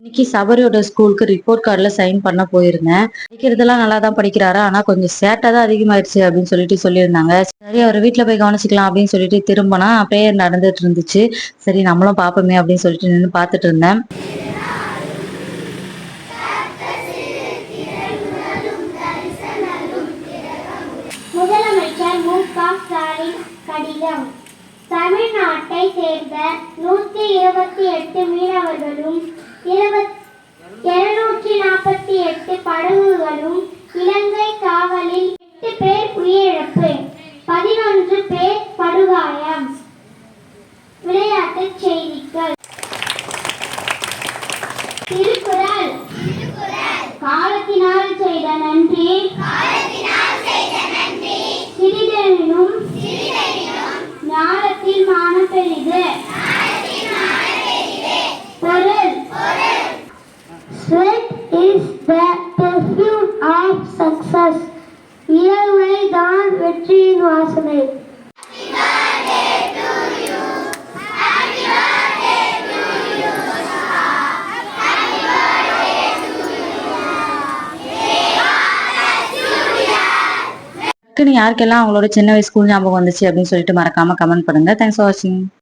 இன்னைக்கு சபரியோட ஸ்கூலுக்கு ரிப்போர்ட் கார்டுல சைன் பண்ண போயிருந்தேன். படிக்கிறதெல்லாம் நல்லா தான் படிக்கிறாரு. ஆனா கொஞ்சம் சேட்டை தான் அதிகமாயிருச்சு அப்படின்னு சொல்லிட்டு சொல்லியிருந்தாங்க. சரி அவர் வீட்ல போய் கவனிச்சுக்கலாம் அப்படின்னு சொல்லிட்டு திரும்பினா பிரேயர் நடந்துட்டு இருந்துச்சு. சரி நம்மளும் பாப்போமே அப்படின்னு சொல்லிட்டு நின்று பார்த்துட்டு இருந்தேன். முதலமைச்சர் மு.க.ஸ்டாலின் கடிதம். தமிழ்நாட்டை சேர்ந்த 128 மீனவர்களும் 248 படகுகளும் இலங்கை காவலில் 8 பேர் உயிரிழப்பு, 11 பேர் படுகாயம். விளையாட்டுச் செய்திகள். திருக்குறள். காலத்தினால் செய்த நன்றி சிறிதெனினும் ஞானத்தில் மான பெரிது. பொருள். Sweat is the perfume of success. இயல்வை தான் வெற்றியின் வாசனை. யாருக்கெல்லாம் அவங்களோட சின்ன வயசு ஸ்கூல் ஞாபகம் வந்துச்சு அப்படின்னு சொல்லிட்டு மறக்காம கமெண்ட் பண்ணுங்க. தேங்க்ஸ் ஃபார் வாட்சிங்.